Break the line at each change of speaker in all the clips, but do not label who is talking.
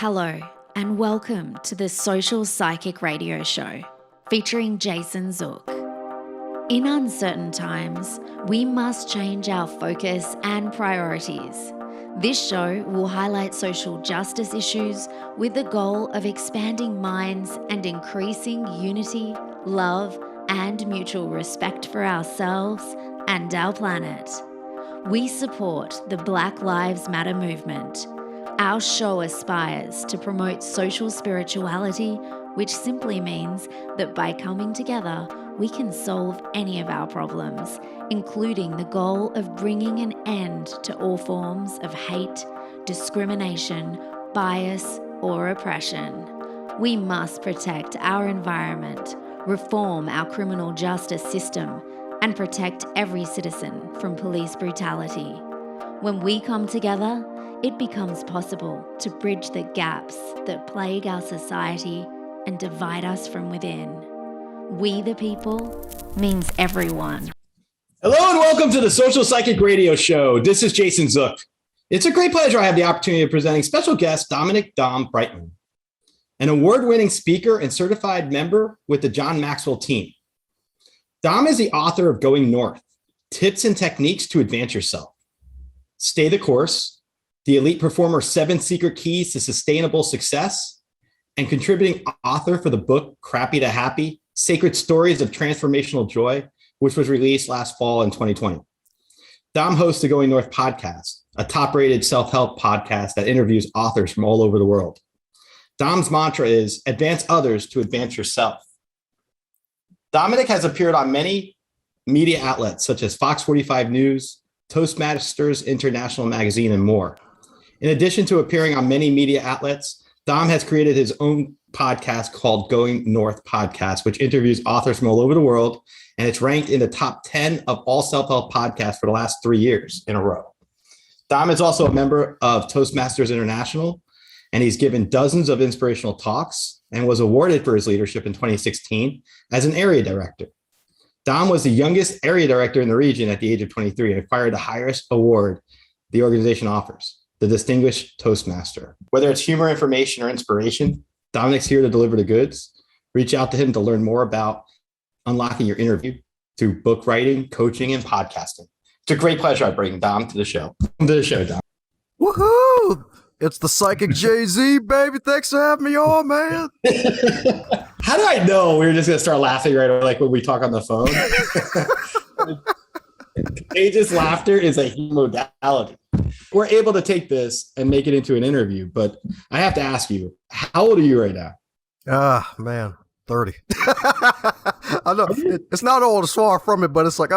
Hello, and welcome to the Social Psychic Radio Show, featuring Jason Zook. In uncertain times, we must change our focus and priorities. This show will highlight social justice issues with the goal of expanding minds and increasing unity, love, and mutual respect for ourselves and our planet. We support the Black Lives Matter movement. Our show aspires to promote social spirituality, which simply means that by coming together, we can solve any of our problems, including the goal of bringing an end to all forms of hate, discrimination, bias, or oppression. We must protect our environment, reform our criminal justice system, and protect every citizen from police brutality. When we come together, it becomes possible to bridge the gaps that plague our society and divide us from within. We the people means everyone.
Hello and welcome to the Social Psychic Radio Show. This is Jason Zook. It's a great pleasure I have the opportunity of presenting special guest Dominique Brightmon, an award-winning speaker and certified member with the John Maxwell Team. Dom is the author of Going North, Tips and Techniques to Advance Yourself, Stay the Course, the Elite Performer 7 Secret Keys to Sustainable Success, and contributing author for the book Crappy to Happy, Sacred Stories of Transformational Joy, which was released last fall in 2020. Dom hosts the Going North podcast, a top-rated self-help podcast that interviews authors from all over the world. Dom's mantra is advance others to advance yourself. Dominique has appeared on many media outlets such as Fox 45 News, Toastmasters International Magazine, and more. In addition to appearing on many media outlets, Dom has created his own podcast called Going North Podcast, which interviews authors from all over the world, and it's ranked in the top 10 of all self-help podcasts for the last 3 years in a row. Dom is also a member of Toastmasters International, and he's given dozens of inspirational talks and was awarded for his leadership in 2016 as an area director. Dom was the youngest area director in the region at the age of 23 and acquired the highest award the organization offers, the Distinguished Toastmaster. Whether it's humor, information, or inspiration, Dominique's here to deliver the goods. Reach out to him to learn more about unlocking your interview through book writing, coaching, and podcasting. It's a great pleasure I bring Dom to the show. Welcome to the show, Dom.
Woohoo! It's the Psychic Jay-Z, baby. Thanks for having me on, man.
How do I know we were just going to start laughing right away, like when we talk on the phone? Contagious laughter is a modality. We're able to take this and make it into an interview, but I have to ask you, how old are you right now?
Man, 30. I know it's not old, it's far from it, but it's like,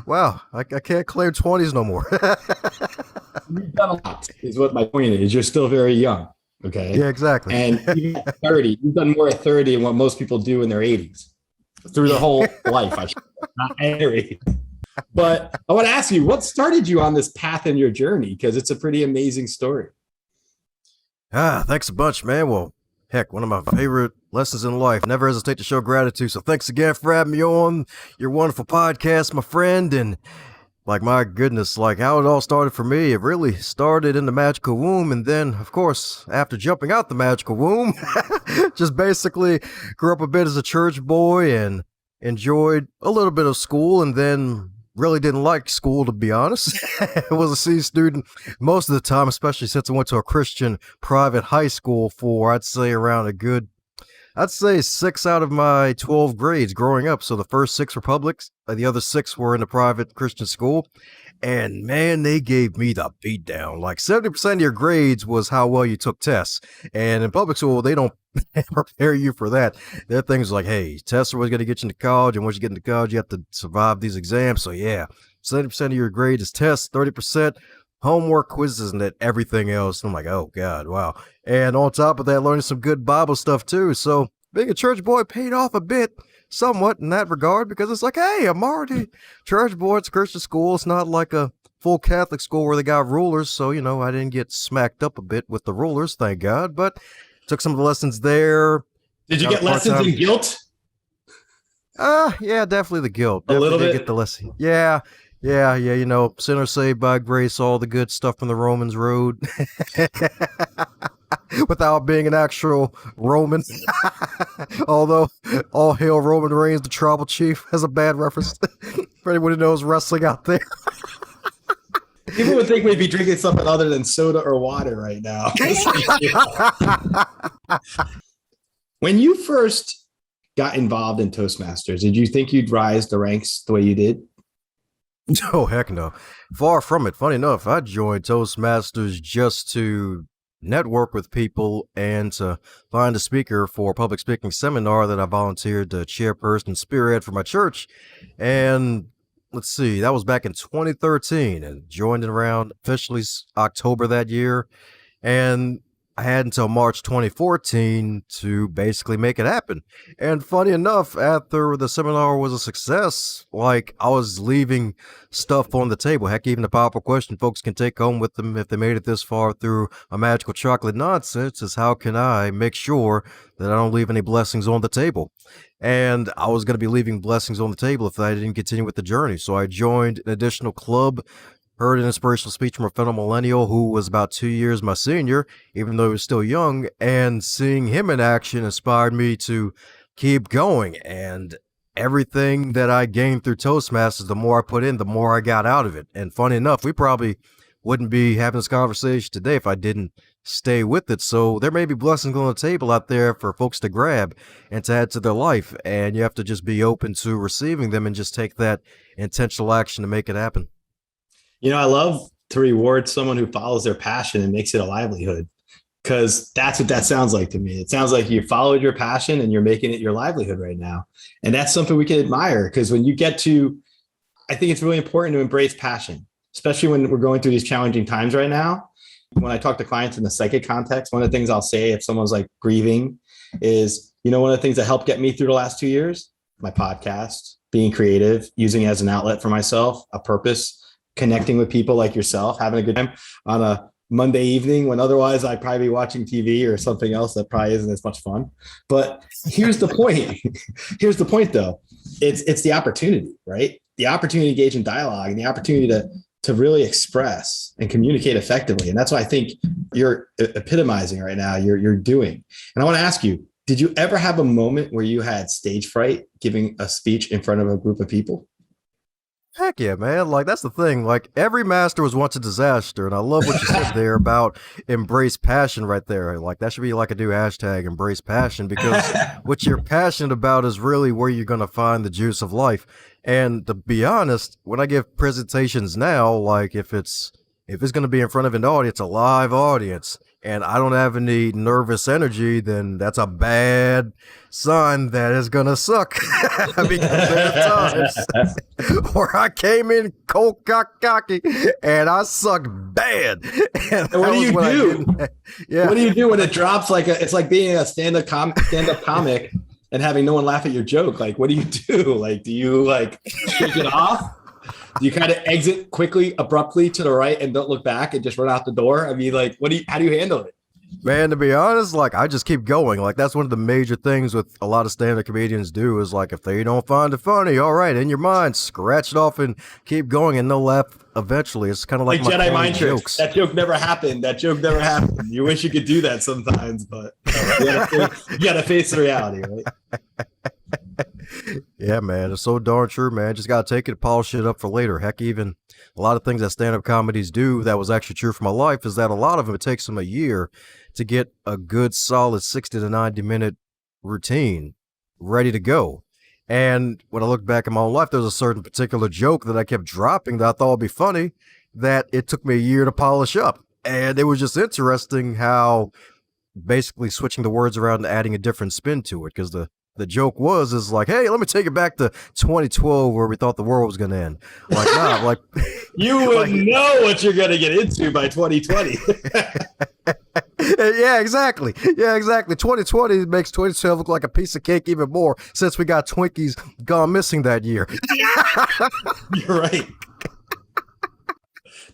wow, I can't claim 20s no more.
You've done a lot, is what my point is. You're still very young, okay?
Yeah, exactly.
And even at 30, you've done more at 30 than what most people do in their 80s through their whole life. I should not every. But I want to ask you, what started you on this path in your journey? Because it's a pretty amazing story.
Thanks a bunch, man. Well, heck, one of my favorite lessons in life. Never hesitate to show gratitude. So thanks again for having me on your wonderful podcast, my friend. And like, my goodness, like how it all started for me, it really started in the magical womb. And then, of course, after jumping out the magical womb, just basically grew up a bit as a church boy and enjoyed a little bit of school, and then really didn't like school, to be honest. I was a C student most of the time, especially since I went to a Christian private high school for, I'd say 6 out of my 12 grades growing up. So the first 6 were publics, the other 6 were in a private Christian school. And man, they gave me the beat down. Like 70% of your grades was how well you took tests. And in public school, they don't prepare you for that. Their things like, hey, tests are what's going to get you into college. And once you get into college, you have to survive these exams. So yeah, 70% of your grade is tests, 30% homework, quizzes, and then everything else. I'm like, oh God, wow. And on top of that, learning some good Bible stuff too. So being a church boy paid off a bit, somewhat in that regard, because it's like, hey, I'm already church boy. It's a Christian school. It's not like a full Catholic school where they got rulers. So, I didn't get smacked up a bit with the rulers, thank God, but took some of the lessons there.
Did you get lessons in guilt?
Yeah, definitely the guilt.
A little bit?
Get the lesson. Yeah. Sinners saved by grace, all the good stuff from the Romans road. without being an actual Roman. Although all hail Roman Reigns, the tribal chief, has a bad reference for anyone who knows wrestling out there.
People would think we'd be drinking something other than soda or water right now. When you first got involved in Toastmasters, did you think you'd rise the ranks the way you did?
Oh, heck no. Far from it. Funny enough, I joined Toastmasters just to network with people and to find a speaker for a public speaking seminar that I volunteered to chairperson and spearhead for my church. And let's see, that was back in 2013 and joined in around officially October that year. And I had until March 2014 to basically make it happen. And funny enough, after the seminar was a success, like I was leaving stuff on the table. Heck, even the powerful question folks can take home with them if they made it this far through a magical chocolate nonsense is how can I make sure that I don't leave any blessings on the table? And I was going to be leaving blessings on the table if I didn't continue with the journey. So I joined an additional club, heard an inspirational speech from a fellow millennial who was about 2 years my senior, even though he was still young, and seeing him in action inspired me to keep going. And everything that I gained through Toastmasters, the more I put in, the more I got out of it. And funny enough, we probably wouldn't be having this conversation today if I didn't stay with it. So there may be blessings on the table out there for folks to grab and to add to their life. And you have to just be open to receiving them and just take that intentional action to make it happen.
You know, I love to reward someone who follows their passion and makes it a livelihood, because that's what that sounds like to me. It sounds like you followed your passion and you're making it your livelihood right now. And that's something we can admire, because when you get to, I think it's really important to embrace passion, especially when we're going through these challenging times right now. When I talk to clients in the psychic context, one of the things I'll say if someone's like grieving is, you know, one of the things that helped get me through the last 2 years, my podcast, being creative, using it as an outlet for myself, a purpose, connecting with people like yourself, having a good time on a Monday evening when otherwise I'd probably be watching TV or something else that probably isn't as much fun. But here's the point. Here's the point though. It's the opportunity, right? The opportunity to engage in dialogue and the opportunity to really express and communicate effectively. And that's what I think you're epitomizing right now, you're doing. And I want to ask you, did you ever have a moment where you had stage fright giving a speech in front of a group of people?
Heck yeah, man. Like, that's the thing. Like, every master was once a disaster. And I love what you said there about embrace passion right there. Like, that should be like a new hashtag, embrace passion, because what you're passionate about is really where you're going to find the juice of life. And to be honest, when I give presentations now, like if it's going to be in front of an audience, a live audience, and I don't have any nervous energy, then that's a bad sign that is going to suck. Because there are times where I came in cold cocky and I sucked bad. And
what do you do?
Yeah.
What do you do when it drops? It's like being a stand-up comic and having no one laugh at your joke. Like, what do you do? Like, do you like shake it off? Do you kind of exit quickly, abruptly to the right and don't look back and just run out the door? I mean, like, how do you handle it?
Man, to be honest, like, I just keep going. Like, that's one of the major things with a lot of stand-up comedians do is, like, if they don't find it funny, all right, in your mind, scratch it off and keep going, and they'll laugh eventually. It's kind of like
Jedi mind
jokes.
Tricks. That joke never happened. You wish you could do that sometimes, but you gotta face the reality, right?
Yeah, man, it's so darn true, man. Just gotta take it, polish it up for later. Heck, even a lot of things that stand-up comedies do that was actually true for my life is that a lot of them, it takes them a year to get a good solid 60 to 90 minute routine ready to go. And when I look back at my own life, there's a certain particular joke that I kept dropping that I thought would be funny that it took me a year to polish up. And it was just interesting how basically switching the words around and adding a different spin to it, because the joke is like, hey, let me take it back to 2012 where we thought the world was going to end. Like, nah, like
you would know what you're going to get into by 2020.
Yeah, exactly. 2020 makes 2012 look like a piece of cake even more since we got Twinkies gone missing that year.
You're right.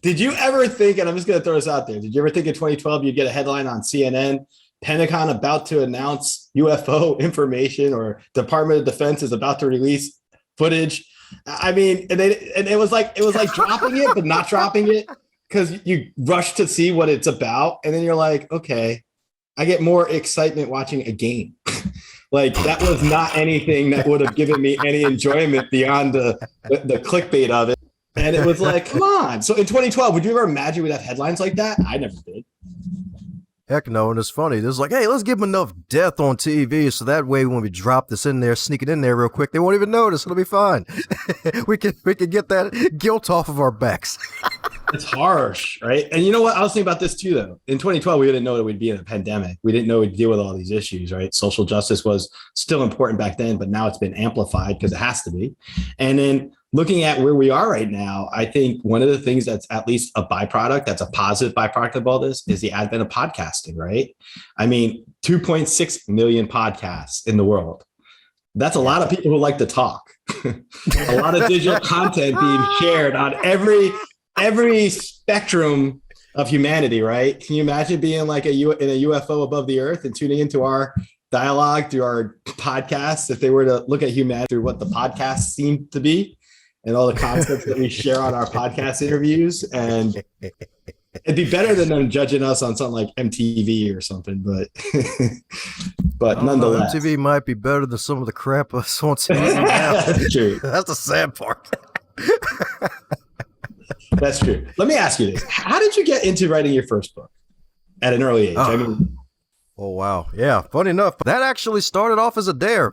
Did you ever think, and I'm just going to throw this out there, did you ever think in 2012 you'd get a headline on CNN, Pentagon about to announce UFO information, or Department of Defense is about to release footage? I mean, and it was like dropping it, but not dropping it, because you rush to see what it's about. And then you're like, okay, I get more excitement watching a game. Like that was not anything that would have given me any enjoyment beyond the clickbait of it. And it was like, come on. So in 2012, would you ever imagine we'd have headlines like that? I never did.
Heck no, and it's funny. There's like, hey, let's give them enough death on TV so that way when we drop this in there, sneak it in there real quick, they won't even notice. It'll be fine. we can get that guilt off of our backs.
It's harsh, right? And you know what? I was thinking about this too, though. In 2012, we didn't know that we'd be in a pandemic. We didn't know we'd deal with all these issues, right? Social justice was still important back then, but now it's been amplified because it has to be. And then looking at where we are right now, I think one of the things that's at least a byproduct, that's a positive byproduct of all this, is the advent of podcasting, right? I mean, 2.6 million podcasts in the world. That's a lot of people who like to talk. A lot of digital content being shared on every spectrum of humanity, right? Can you imagine being like in a UFO above the earth and tuning into our dialogue through our podcasts if they were to look at humanity through what the podcasts seem to be and all the concepts that we share on our podcast interviews? And it'd be better than them judging us on something like MTV or something, but nonetheless.
MTV might be better than some of the crap us on TV now.
That's true.
That's the sad part.
That's true. Let me ask you this. How did you get into writing your first book at an early age?
Oh, wow. Yeah. Funny enough, that actually started off as a dare.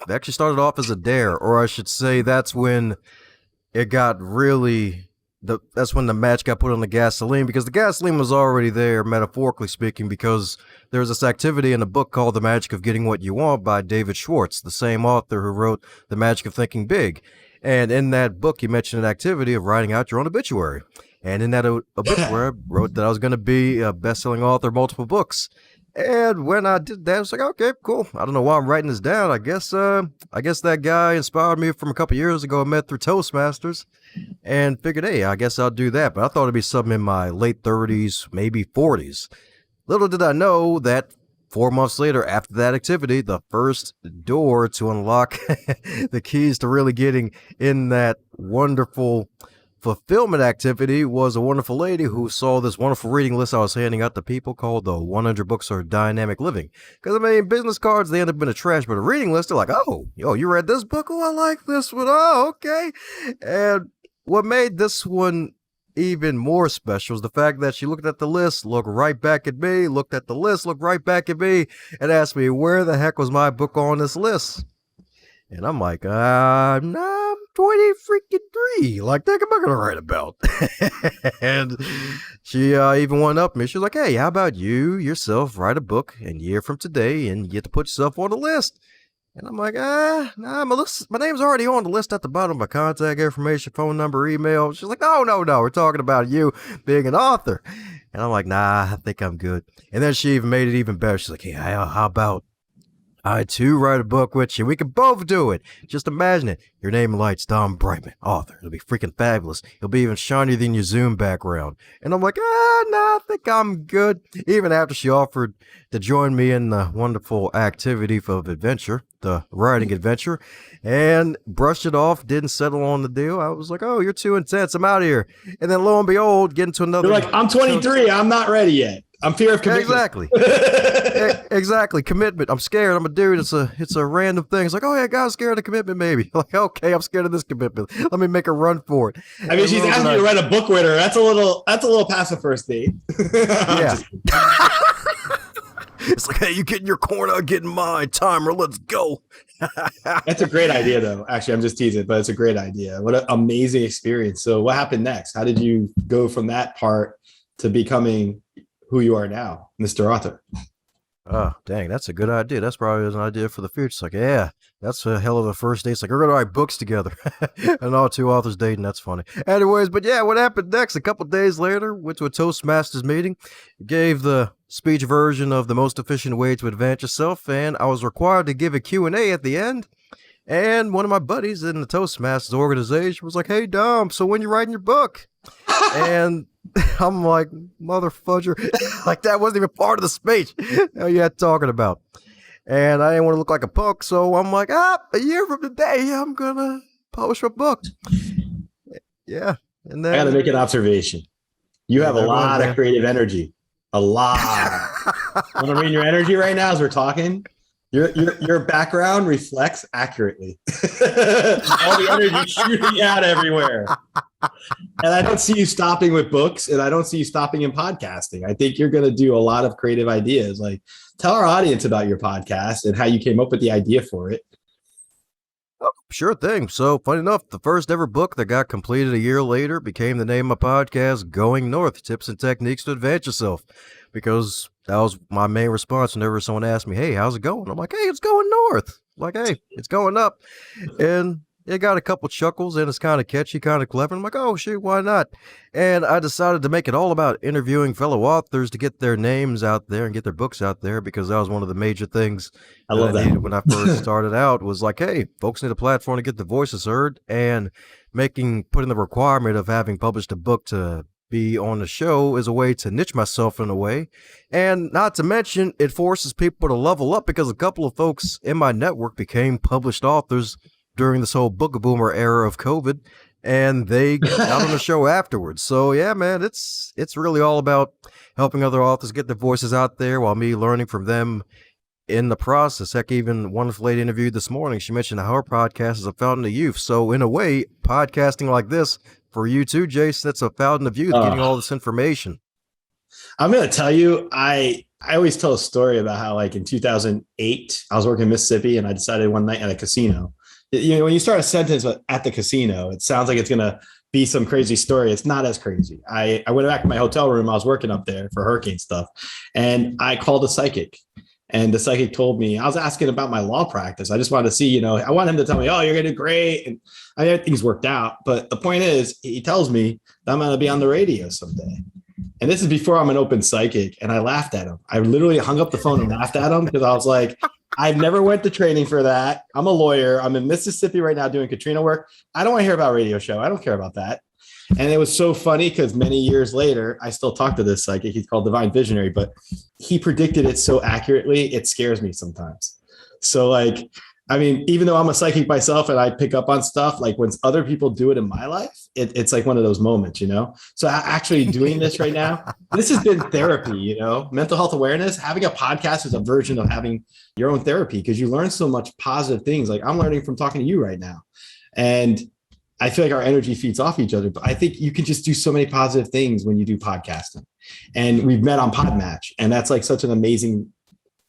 Or I should say that's when it got really, that's when the match got put on the gasoline, because the gasoline was already there, metaphorically speaking, because there's this activity in a book called The Magic of Getting What You Want by David Schwartz, the same author who wrote The Magic of Thinking Big. And in that book, you mentioned an activity of writing out your own obituary. And in that obituary, I wrote that I was going to be a best-selling author of multiple books. And when I did that, I was like, okay, cool. I don't know why I'm writing this down. I guess that guy inspired me from a couple years ago. I met through Toastmasters and figured, hey, I guess I'll do that. But I thought it'd be something in my late 30s, maybe 40s. Little did I know that 4 months later, after that activity, the first door to unlock the keys to really getting in that wonderful fulfillment activity was a wonderful lady who saw this wonderful reading list I was handing out to people called the 100 Books of Dynamic Living. Because, I mean, business cards, they end up in a trash, but a reading list, they're like, oh, yo, you read this book? Oh, I like this one. Oh, okay. And what made this one even more special is the fact that she looked at the list, looked right back at me, looked at the list, looked right back at me, and asked me, where the heck was my book on this list? And I'm like, I'm 20 freaking 3. Like, what am I going to write about? And she even went up to me. She was like, hey, how about you yourself write a book a year from today and you get to put yourself on the list? And I'm like, nah, my name's already on the list at the bottom, my contact information, phone number, email. She's like, no, we're talking about you being an author. And I'm like, nah, I think I'm good. And then she even made it even better. She's like, hey, how about I too write a book with you? We can both do it. Just imagine it. Your name and lights, Dom Brightmon, author. It'll be freaking fabulous. It'll be even shinier than your Zoom background. And I'm like, nah, I think I'm good. Even after she offered to join me in the wonderful activity of adventure, the writing adventure, and brushed it off, didn't settle on the deal. I was like, oh, you're too intense. I'm out of here. And then lo and behold, get into another.
You're like, I'm 23. I'm not ready yet. I'm fear of commitment.
Exactly. Exactly. Commitment. I'm scared. I'm a dude. It's a random thing. It's like, oh yeah, God's scared of commitment, maybe. Like, okay, I'm scared of this commitment. Let me make a run for it.
I mean, she's asking you to write a book with her. That's a little past the first date.
Yeah. It's like, hey, you get in your corner, I get in mine. Timer, let's go.
That's a great idea, though. Actually, I'm just teasing, but it's a great idea. What an amazing experience. So what happened next? How did you go from that part to becoming who you are now, Mr. Author?
Oh, dang, that's a good idea. That's probably an idea for the future. It's like, yeah, that's a hell of a first date. It's like, we're going to write books together. And all two authors dating. That's funny. Anyways, but yeah, what happened next? A couple days later, went to a Toastmasters meeting, gave the speech version of the most efficient way to advance yourself, and I was required to give a Q&A at the end. And one of my buddies in the Toastmasters organization was like, hey, Dom, so when you writing your book? And I'm like, mother fudger. Like, that wasn't even part of the speech. What are you talking about? And I didn't want to look like a punk, so I'm like, a year from today, I'm going to publish a book. Yeah. And then
I got to make an observation. You have a lot of creative energy. A lot. Want to read your energy right now as we're talking? Your background reflects accurately all the energy shooting out everywhere. And I don't see you stopping with books, and I don't see you stopping in podcasting. I think you're going to do a lot of creative ideas. Like, tell our audience about your podcast and how you came up with the idea for it.
Oh, sure thing. So, funny enough, the first ever book that got completed a year later became the name of my podcast, Going North, Tips and Techniques to Advance Yourself, because that was my main response whenever someone asked me, hey, how's it going? I'm like, hey, it's going north. Like, hey, it's going up. And it got a couple chuckles, and it's kind of catchy, kind of clever. I'm like, oh, shoot, why not? And I decided to make it all about interviewing fellow authors to get their names out there and get their books out there, because that was one of the major things
I love that.
needed when I first started out, was like, hey, folks need a platform to get their voices heard, and putting the requirement of having published a book to be on the show is a way to niche myself in a way. And not to mention, it forces people to level up, because a couple of folks in my network became published authors during this whole book boomer era of COVID, and they got on the show afterwards. So yeah, man, it's really all about helping other authors get their voices out there, while me learning from them in the process. Heck, even one lady interviewed this morning, she mentioned how her podcast is a fountain of youth. So in a way, podcasting like this for you too, Jason, that's a fountain of youth, getting all this information.
I'm going to tell you, I always tell a story about how, like, in 2008, I was working in Mississippi, and I decided one night at a casino. You know, when you start a sentence at the casino, it sounds like it's going to be some crazy story. It's not as crazy. I went back to my hotel room. I was working up there for hurricane stuff, and I called a psychic. And the psychic told me, I was asking about my law practice. I just wanted to see, you know, I want him to tell me, oh, you're going to do great. And I mean, everything's worked out. But the point is, he tells me that I'm going to be on the radio someday. And this is before I'm an open psychic. And I laughed at him. I literally hung up the phone and laughed at him, because I was like, I've never went to training for that. I'm a lawyer. I'm in Mississippi right now doing Katrina work. I don't want to hear about radio show. I don't care about that. And it was so funny, because many years later, I still talk to this psychic. He's called Divine Visionary, but he predicted it so accurately, it scares me sometimes. So, like, I mean, even though I'm a psychic myself and I pick up on stuff, like when other people do it in my life, it's like one of those moments, you know? So actually doing this right now, this has been therapy, you know, mental health awareness. Having a podcast is a version of having your own therapy, because you learn so much positive things. Like, I'm learning from talking to you right now. And I feel like our energy feeds off each other, but I think you can just do so many positive things when you do podcasting. And we've met on Podmatch, and that's like such an amazing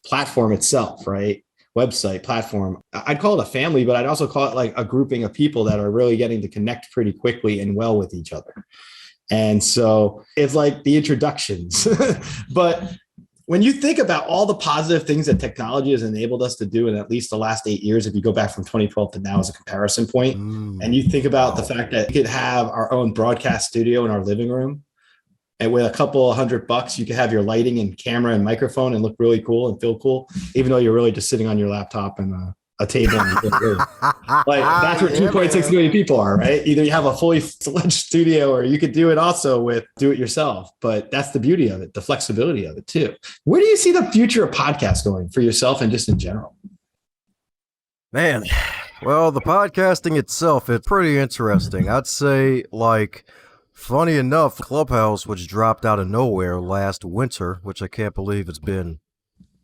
platform itself, right? Website, platform. I'd call it a family, but I'd also call it like a grouping of people that are really getting to connect pretty quickly and well with each other. And so it's like the introductions. But when you think about all the positive things that technology has enabled us to do in at least the last 8 years, if you go back from 2012 to now as a comparison point, and you think about the fact that we could have our own broadcast studio in our living room, and with a couple $100, you could have your lighting and camera and microphone and look really cool and feel cool, even though you're really just sitting on your laptop and a table. Like, that's where 2.6 million people are, right? Either you have a fully fledged studio, or you could do it also with do it yourself. But that's the beauty of it, the flexibility of it too. Where do you see the future of podcasts going for yourself and just in general?
Man, well, the podcasting itself, it's pretty interesting. I'd say, like, funny enough, Clubhouse, which dropped out of nowhere last winter, which I can't believe it's been,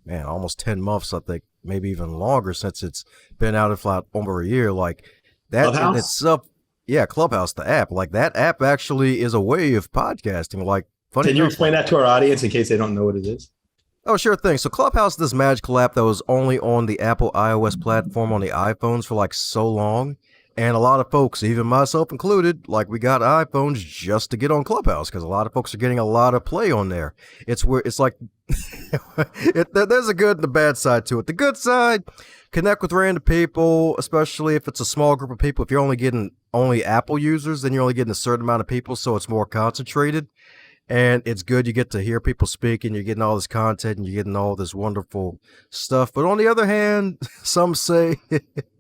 man, almost 10 months, I think, maybe even longer since it's been out of flat over a year. Like, that
Clubhouse?
in itself, yeah, Clubhouse, the app, like, that app actually is a way of podcasting. Like, funny
Can you
enough,
explain that to our audience in case they don't know what it is?
Oh, sure thing. So Clubhouse, this magical app that was only on the Apple iOS platform on the iPhones for like so long. And a lot of folks, even myself included, like, we got iPhones just to get on Clubhouse, because a lot of folks are getting a lot of play on there. It's where it's like, there's a good and a bad side to it. The good side, connect with random people, especially if it's a small group of people. If you're only getting Apple users, then you're only getting a certain amount of people, so it's more concentrated. And it's good. You get to hear people speak, and you're getting all this content, and you're getting all this wonderful stuff. But on the other hand, some say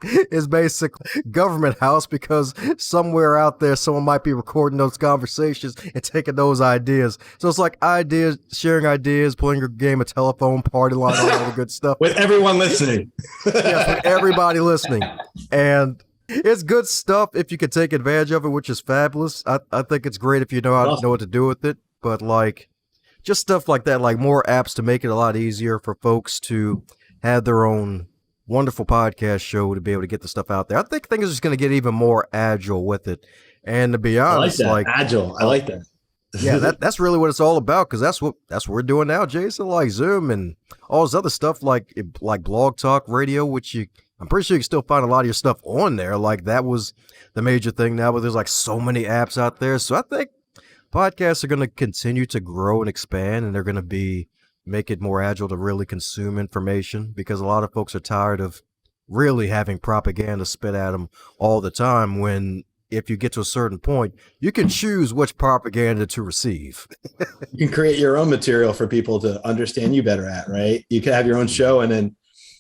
it's basically government house, because somewhere out there, someone might be recording those conversations and taking those ideas. So it's like ideas, sharing ideas, playing your game of telephone, party line, all the good stuff.
With everyone listening.
Yes, with everybody listening. And it's good stuff if you can take advantage of it, which is fabulous. I think it's great if you know what to do with it. But, like, just stuff like that, like more apps to make it a lot easier for folks to have their own wonderful podcast show to be able to get the stuff out there. I think things are just going to get even more agile with it. And to be honest,
like agile. I like that.
Yeah, that's really what it's all about, because that's what we're doing now, Jason. Like Zoom and all this other stuff, like Blog Talk Radio, which I'm pretty sure you can still find a lot of your stuff on there. Like that was the major thing now, but there's like so many apps out there. So I think podcasts are going to continue to grow and expand, and they're going to make it more agile to really consume information, because a lot of folks are tired of really having propaganda spit at them all the time, when if you get to a certain point, you can choose which propaganda to receive.
You can create your own material for people to understand you better at, right? You can have your own show, and then,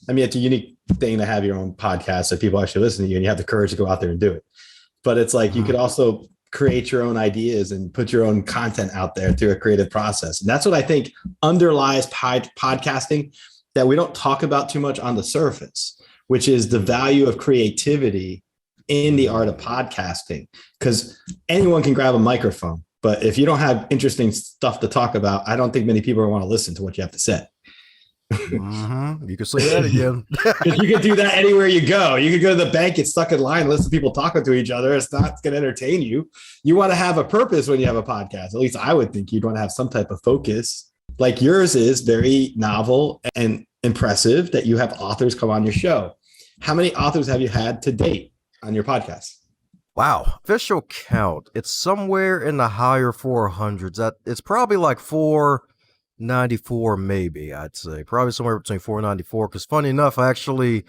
I mean, it's a unique thing to have your own podcast so people actually listen to you and you have the courage to go out there and do it. But it's like, you could also create your own ideas and put your own content out there through a creative process. And that's what I think underlies podcasting that we don't talk about too much on the surface, which is the value of creativity in the art of podcasting. Because anyone can grab a microphone, but if you don't have interesting stuff to talk about, I don't think many people want to listen to what you have to say.
You can say that again.
You can do that anywhere you go. You could go to the bank, get stuck in line, listen to people talking to each other. It's not going to entertain you. You want to have a purpose when you have a podcast. At least I would think you'd want to have some type of focus. Like yours is very novel and impressive that you have authors come on your show. How many authors have you had to date on your podcast?
Wow. Official count. It's somewhere in the higher 400s. It's probably like 494, maybe, I'd say. Probably somewhere between 494. Because funny enough, I kind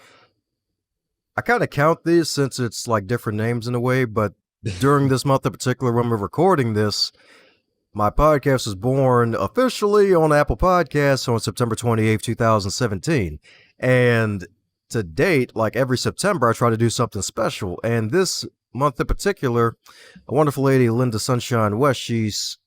of count these since it's like different names in a way. But during this month in particular, when we're recording this, my podcast was born officially on Apple Podcasts on September 28th, 2017. And to date, like every September, I try to do something special. And this month in particular, a wonderful lady, Linda Sunshine West, she's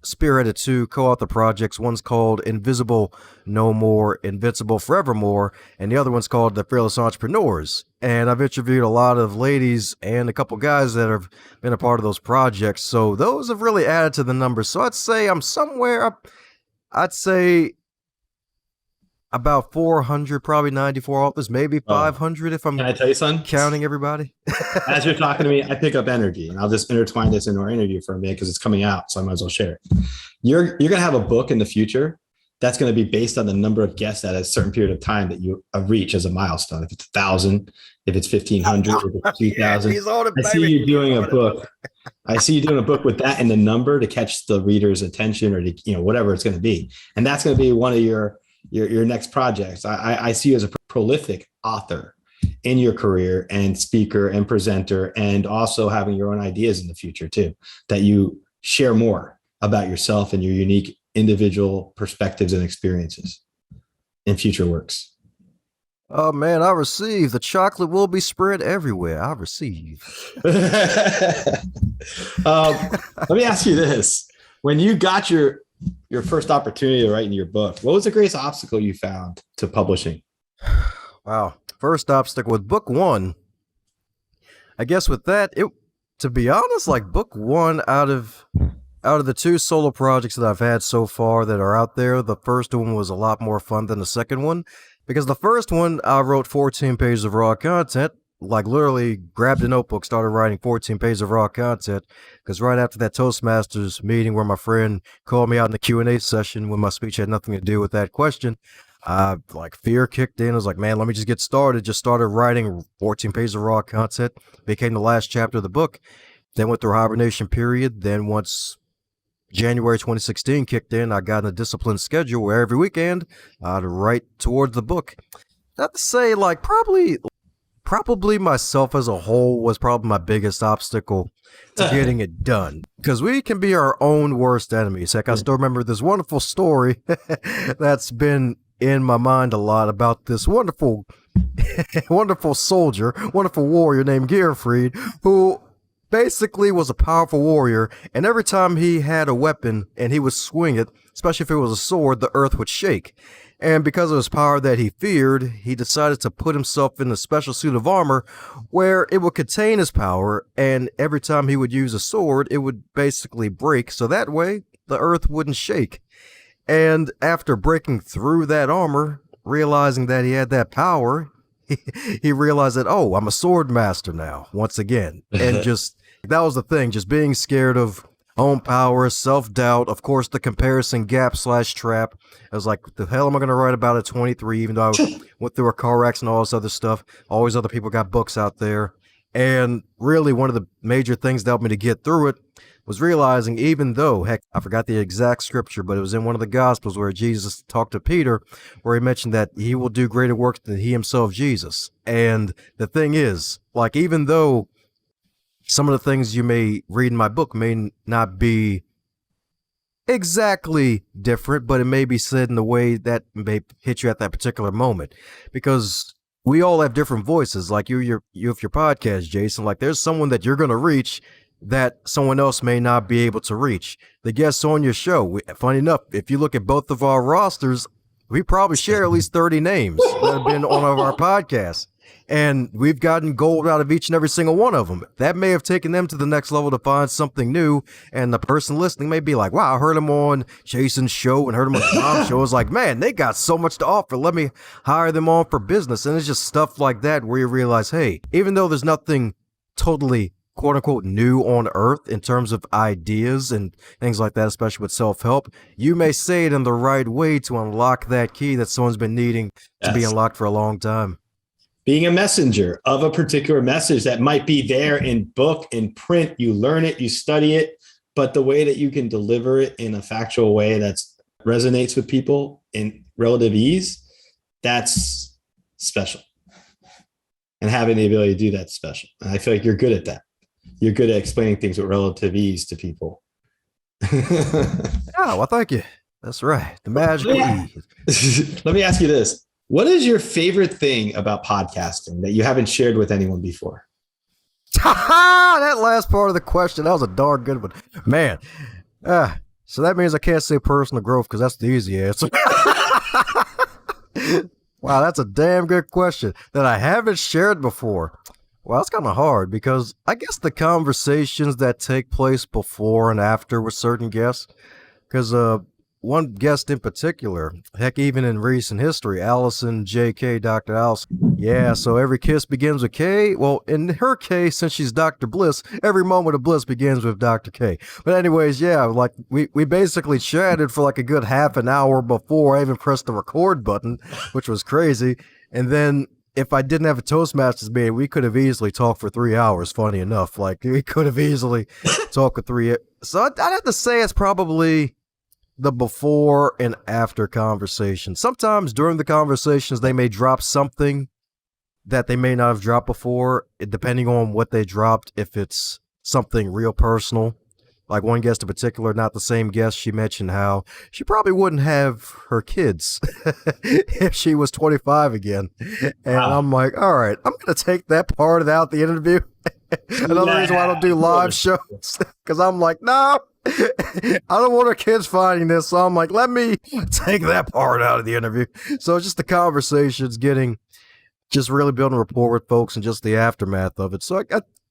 spearheaded two co-author projects. One's called Invisible No More, Invincible Forevermore, and the other one's called The Fearless Entrepreneurs. And I've interviewed a lot of ladies and a couple guys that have been a part of those projects. So those have really added to the numbers. So I'd say I'm somewhere, I'd say about 400, probably 94 authors, maybe 500 if I'm
Can I tell you something?
Counting everybody.
As you're talking to me, I pick up energy, and I'll just intertwine this into our interview for a minute because it's coming out, so I might as well share it. You're going to have a book in the future that's going to be based on the number of guests at a certain period of time that you reach as a milestone. If it's 1,000, if it's 1,500, if it's 2,000. I see you doing a book. I see you doing a book with that in the number to catch the reader's attention, or to, whatever it's going to be. And that's going to be one of your next projects. I see you as a prolific author in your career, and speaker and presenter, and also having your own ideas in the future too, that you share more about yourself and your unique individual perspectives and experiences in future works.
Oh man, I receive. The chocolate will be spread everywhere. I receive.
Let me ask you this. When you got your first opportunity to write in your book, what was the greatest obstacle you found to publishing?
Wow. First obstacle with book one. I guess with that, to be honest, like book one out of the two solo projects that I've had so far that are out there, the first one was a lot more fun than the second one, because the first one, I wrote 14 pages of raw content, like literally grabbed a notebook, started writing 14 pages of raw content, because right after that Toastmasters meeting where my friend called me out in the Q&A session when my speech had nothing to do with that question, like fear kicked in. I was like, man, let me just get started. Just started writing 14 pages of raw content, became the last chapter of the book, then went through a hibernation period. Then once January 2016 kicked in, I got in a disciplined schedule where every weekend I'd write towards the book. Not to say, like, probably myself as a whole was probably my biggest obstacle to getting it done, because we can be our own worst enemies. Heck, I still remember this wonderful story that's been in my mind a lot about this wonderful soldier, wonderful warrior named Gearfried, who basically was a powerful warrior, and every time he had a weapon and he would swing it, especially if it was a sword, the earth would shake. And because of his power that he feared, he decided to put himself in a special suit of armor where it would contain his power, and every time he would use a sword, it would basically break, so that way the earth wouldn't shake. And after breaking through that armor, realizing that he had that power, he realized that, oh, I'm a sword master now, once again. And just, that was the thing, just being scared of own power, self-doubt, of course, the comparison gap / trap. I was like, what the hell am I going to write about at 23, even though I went through a car accident and all this other stuff. Always other people got books out there. And really, one of the major things that helped me to get through it was realizing, even though, heck, I forgot the exact scripture, but it was in one of the Gospels where Jesus talked to Peter, where he mentioned that he will do greater works than he himself, Jesus. And the thing is, like, even though some of the things you may read in my book may not be exactly different, but it may be said in a way that may hit you at that particular moment. Because we all have different voices, like you have your podcast, Jason. Like, there's someone that you're going to reach that someone else may not be able to reach. The guests on your show, funny enough, if you look at both of our rosters, we probably share at least 30 names that have been on our podcasts. And we've gotten gold out of each and every single one of them. That may have taken them to the next level to find something new. And the person listening may be like, wow, I heard him on Jason's show and heard him on Tom's show. It's like, man, they got so much to offer. Let me hire them on for business. And it's just stuff like that where you realize, hey, even though there's nothing totally quote unquote new on earth in terms of ideas and things like that, especially with self-help, you may say it in the right way to unlock that key that someone's been needing to be unlocked for a long time.
Being a messenger of a particular message that might be there in book, in print, you learn it, you study it, but the way that you can deliver it in a factual way that resonates with people in relative ease, that's special. And having the ability to do that's special. And I feel like you're good at that. You're good at explaining things with relative ease to people.
Oh, well, thank you. That's right. The magical ease.
Let me ask you this. What is your favorite thing about podcasting that you haven't shared with anyone before?
That last part of the question, that was a darn good one. Man, so that means I can't say personal growth because that's the easy answer. Wow, that's a damn good question that I haven't shared before. Well, that's kind of hard because I guess the conversations that take place before and after with certain guests, because one guest in particular, heck, even in recent history, Allison J.K., Dr. Allison. Yeah, so every kiss begins with K. Well, in her case, since she's Dr. Bliss, every moment of bliss begins with Dr. K. But anyways, yeah, like we basically chatted for like a good half an hour before I even pressed the record button, which was crazy. And then if I didn't have a Toastmasters meeting, we could have easily talked for 3 hours, funny enough. Like, we could have easily talked for 3 So I'd have to say it's probably the before and after conversation. Sometimes during the conversations, they may drop something that they may not have dropped before, depending on what they dropped, if it's something real personal. Like one guest in particular, not the same guest, she mentioned how she probably wouldn't have her kids if she was 25 again. And wow. I'm like, all right, I'm going to take that part out the interview. Another reason why I don't do live shows, because I'm like, no, I don't want her kids finding this. So I'm like, let me take that part out of the interview. So just the conversations, just really building rapport with folks and just the aftermath of it. So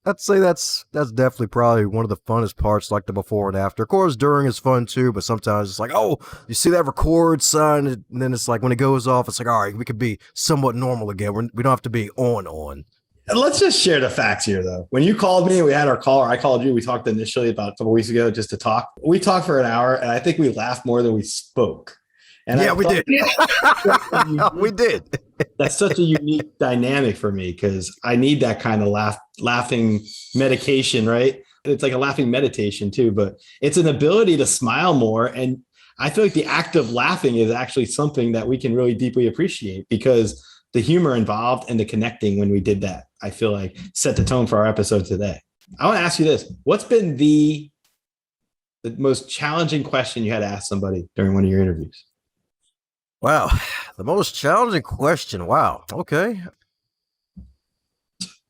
I'd say that's definitely probably one of the funnest parts, like the before and after. Of course, during is fun too, but sometimes it's like, oh, you see that record sign? And then it's like when it goes off, it's like, all right, we could be somewhat normal again. We don't have to be on.
Let's just share the facts here, though. When you called me, we had our call, or I called you. We talked initially about a couple weeks ago just to talk. We talked for an hour, and I think we laughed more than we spoke. And
yeah, we did. We did.
That's such a unique dynamic for me because I need that kind of laughing medication, right? It's like a laughing meditation too, but it's an ability to smile more. And I feel like the act of laughing is actually something that we can really deeply appreciate because the humor involved and the connecting when we did that, I feel like set the tone for our episode today. I want to ask you this. What's been the most challenging question you had to ask somebody during one of your interviews?
Wow, the most challenging question. Wow. Okay.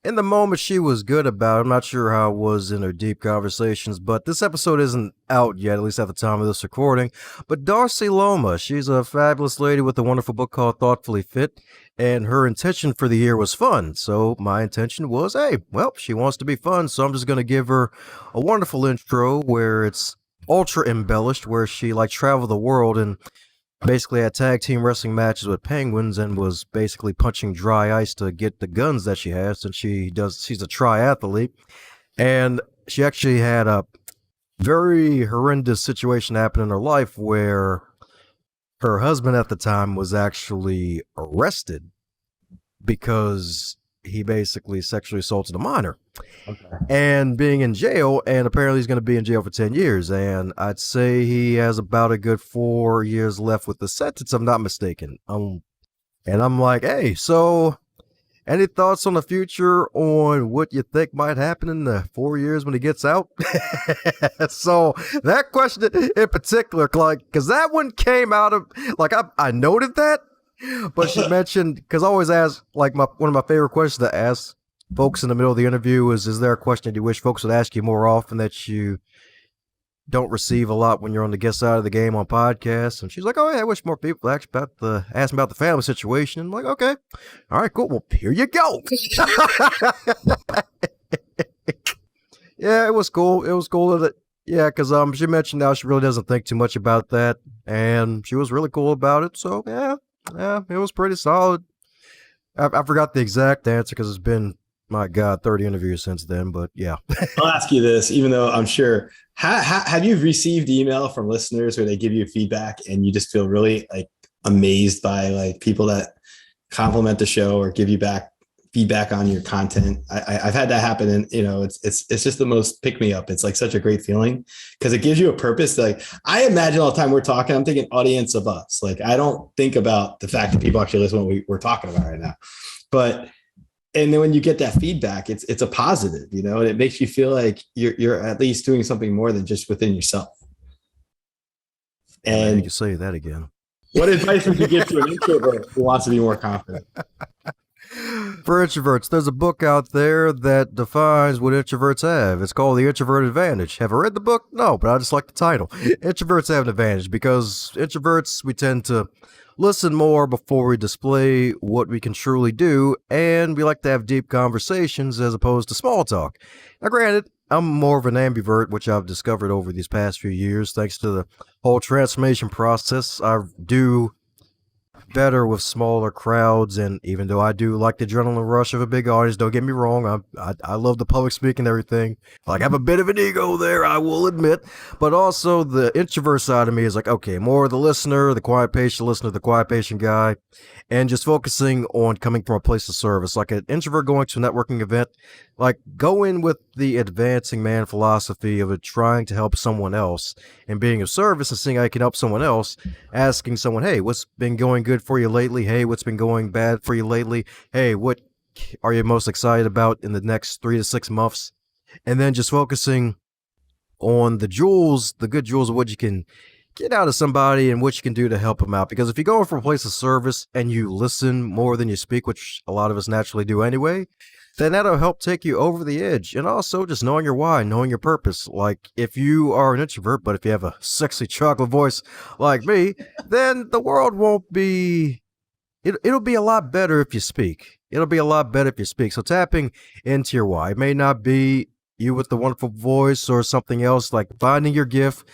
In the moment, she was good about it. I'm not sure how it was in her deep conversations, but this episode isn't out yet, at least at the time of this recording. But Darcy Loma, she's a fabulous lady with a wonderful book called Thoughtfully Fit, and her intention for the year was fun. So my intention was, hey, well, she wants to be fun, so I'm just going to give her a wonderful intro where it's ultra embellished, where she like traveled the world and basically had tag team wrestling matches with penguins and was basically punching dry ice to get the guns that she has. And she's a triathlete, and she actually had a very horrendous situation happen in her life where her husband at the time was actually arrested because he basically sexually assaulted a minor. Okay. And being in jail, and apparently he's going to be in jail for 10 years. And I'd say he has about a good 4 years left with the sentence, if I'm not mistaken. And I'm like, hey, so any thoughts on the future on what you think might happen in the 4 years when he gets out? So that question in particular, like, because that one came out of, like, I noted that, but she mentioned, because I always ask, like, one of my favorite questions to ask folks in the middle of the interview is there a question that you wish folks would ask you more often that you don't receive a lot when you're on the guest side of the game on podcasts? And she's like, oh yeah, I wish more people ask me about the family situation. I'm like, okay, all right, cool. Well, here you go. Yeah, it was cool. It was cool that, yeah, because she mentioned now she really doesn't think too much about that, and she was really cool about it. So yeah, it was pretty solid. I forgot the exact answer because it's been, my God, 30 interviews since then, but yeah.
I'll ask you this, even though I'm sure, have you received email from listeners where they give you feedback and you just feel really like amazed by like people that compliment the show or give you back feedback on your content? I've had that happen, and it's just the most pick me up. It's like such a great feeling because it gives you a purpose. Like, I imagine all the time we're talking, I'm thinking audience of us. Like, I don't think about the fact that people actually listen to what we're talking about right now, and then when you get that feedback, it's a positive, and it makes you feel like you're at least doing something more than just within yourself. And
you can say that again.
What advice would you give to an introvert who wants to be more confident?
For introverts, there's a book out there that defines what introverts have. It's called The Introvert Advantage. Have I read the book? No, but I just like the title. Introverts have an advantage because introverts, we tend to listen more before we display what we can truly do, and we like to have deep conversations as opposed to small talk. Now, granted, I'm more of an ambivert, which I've discovered over these past few years thanks to the whole transformation process. I do better with smaller crowds, and even though I do like the adrenaline rush of a big audience, don't get me wrong, I love the public speaking and everything. Like, I have a bit of an ego there, I will admit, but also the introvert side of me is like, okay, more the listener, the quiet patient listener, the quiet patient guy, and just focusing on coming from a place of service. Like an introvert going to a networking event, like, go in with the advancing man philosophy of it, trying to help someone else and being of service and seeing how you can help someone else, asking someone, hey, what's been going good for you lately? Hey, what's been going bad for you lately? Hey, what are you most excited about in the next 3 to 6 months? And then just focusing on the jewels, the good jewels of what you can get out of somebody and what you can do to help them out. Because if you go from a place of service and you listen more than you speak, which a lot of us naturally do anyway, then that'll help take you over the edge. And also just knowing your why, knowing your purpose. Like, if you are an introvert, but if you have a sexy chocolate voice like me, then the world won't be, it'll be a lot better if you speak. It'll be a lot better if you speak. So tapping into your why. It may not be you with the wonderful voice or something else, like finding your gift.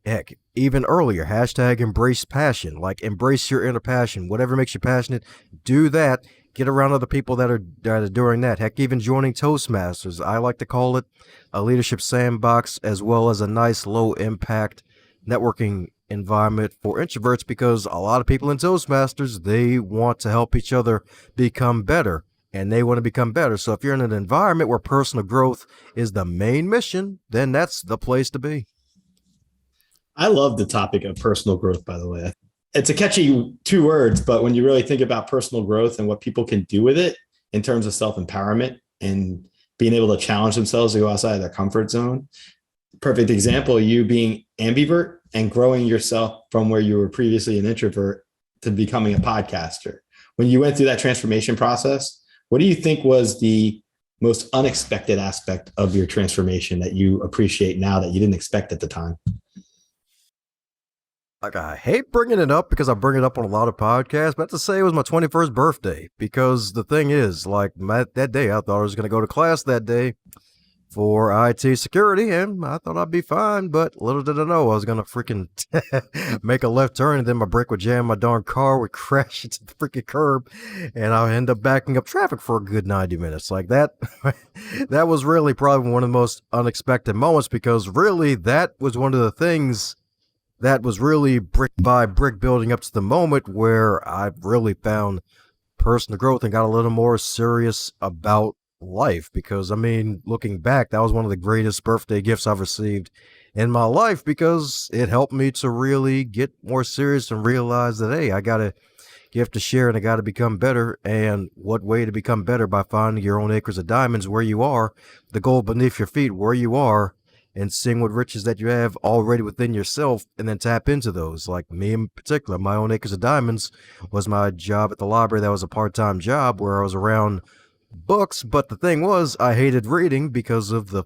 Heck, even earlier, hashtag embrace passion. Like, embrace your inner passion. Whatever makes you passionate, do that. Get around other people that are doing that. Heck, even joining Toastmasters. I like to call it a leadership sandbox, as well as a nice low-impact networking environment for introverts, because a lot of people in Toastmasters, they want to help each other become better, and they want to become better. So if you're in an environment where personal growth is the main mission, then that's the place to be.
I love the topic of personal growth, by the way. It's a catchy 2 words, but when you really think about personal growth and what people can do with it in terms of self-empowerment and being able to challenge themselves to go outside of their comfort zone. Perfect example, you being ambivert and growing yourself from where you were previously an introvert to becoming a podcaster. When you went through that transformation process, what do you think was the most unexpected aspect of your transformation that you appreciate now that you didn't expect at the time?
Like, I hate bringing it up because I bring it up on a lot of podcasts, but I have to say it was my 21st birthday, because the thing is, like, that day I thought I was going to go to class that day for IT security, and I thought I'd be fine, but little did I know I was going to freaking make a left turn, and then my brake would jam, my darn car would crash into the freaking curb, and I'll end up backing up traffic for a good 90 minutes. Like that, that was really probably one of the most unexpected moments, because really that was one of the things that was really brick by brick building up to the moment where I really found personal growth and got a little more serious about life. Because I mean, looking back, that was one of the greatest birthday gifts I've received in my life, because it helped me to really get more serious and realize that, hey, I got a gift to share and I got to become better. And what way to become better? By finding your own acres of diamonds where you are, the gold beneath your feet where you are, and seeing what riches that you have already within yourself, and then tap into those. Like me in particular, my own acres of diamonds was my job at the library. That was a part-time job where I was around books, but the thing was, I hated reading because of the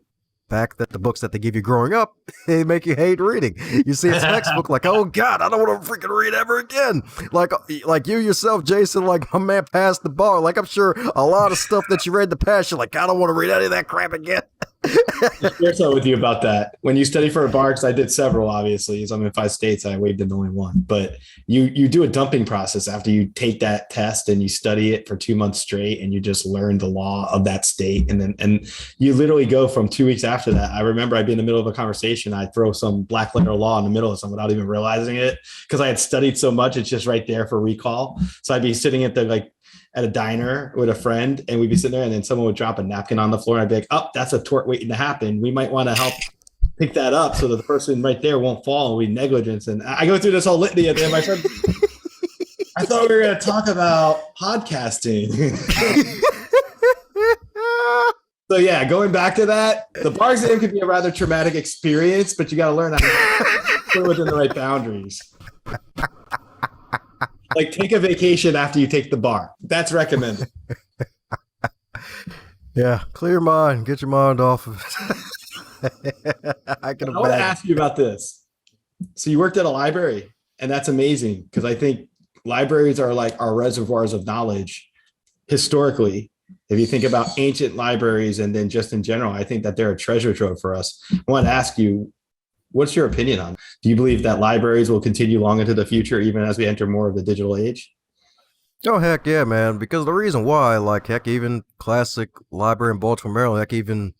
fact that the books that they give you growing up, they make you hate reading. You see a textbook like, oh God, I don't want to freaking read ever again. Like you yourself, Jason, like my man passed the bar. Like I'm sure a lot of stuff that you read in the past, you're like, I don't want to read any of that crap again.
I'll share something with you about that. When you study for a bar, because I did several, obviously, so I'm in 5 states, I waived in only one. But you do a dumping process after you take that test, and you study it for 2 months straight, and you just learn the law of that state. And you literally go from 2 weeks after that. I remember I'd be in the middle of a conversation, I'd throw some black letter law in the middle of something without even realizing it, because I had studied so much. It's just right there for recall. So I'd be sitting at a diner with a friend, and we'd be sitting there, and then someone would drop a napkin on the floor, and I'd be like, oh, that's a tort waiting to happen. We might want to help pick that up so that the person right there won't fall and we negligence. And I go through this whole litany at the end. My friend, I thought we were going to talk about podcasting. So yeah, going back to that, the bar exam could be a rather traumatic experience, but you got to learn how to put within the right boundaries. Like take a vacation after you take the bar. That's recommended.
Yeah, clear your mind. Get your mind off of it. I
want to ask you about this. So you worked at a library, and that's amazing, because I think libraries are like our reservoirs of knowledge historically. If you think about ancient libraries and then just in general, I think that they're a treasure trove for us. I want to ask you, what's your opinion on it? Do you believe that libraries will continue long into the future, even as we enter more of the digital age?
Oh, heck yeah, man. Because the reason why, like, heck, even classic library in Baltimore, Maryland, heck, even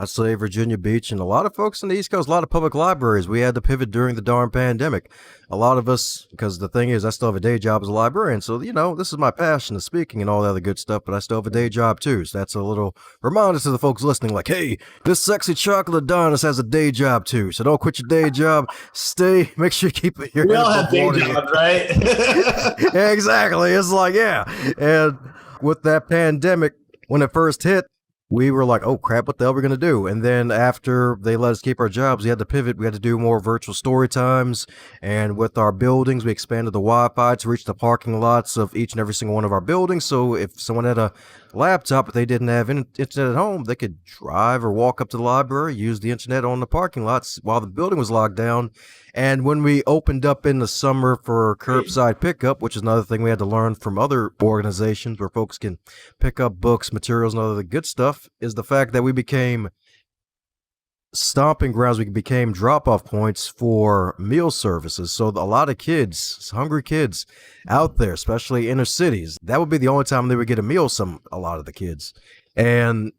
I'd say Virginia Beach, and a lot of folks in the East Coast, a lot of public libraries, we had to pivot during the darn pandemic. A lot of us, because the thing is, I still have a day job as a librarian. So, you know, this is my passion, the speaking and all that other good stuff, but I still have a day job too. So that's a little reminder to the folks listening, like, hey, this sexy chocolate Adonis has a day job too. So don't quit your day job. Stay, make sure you keep it here.
We all have day jobs, right?
Yeah, exactly. It's like, yeah. And with that pandemic, when it first hit, we were like, oh crap, what the hell are we going to do? And then after they let us keep our jobs, we had to pivot. We had to do more virtual story times. And with our buildings, we expanded the Wi-Fi to reach the parking lots of each and every single one of our buildings. So if someone had a laptop, but they didn't have internet at home, they could drive or walk up to the library, use the internet on the parking lots while the building was locked down. And when we opened up in the summer for curbside pickup, which is another thing we had to learn from other organizations where folks can pick up books, materials, and other good stuff, is the fact that we became stomping grounds. We became drop-off points for meal services. So a lot of kids, hungry kids out there, especially inner cities, that would be the only time they would get a meal, a lot of the kids. And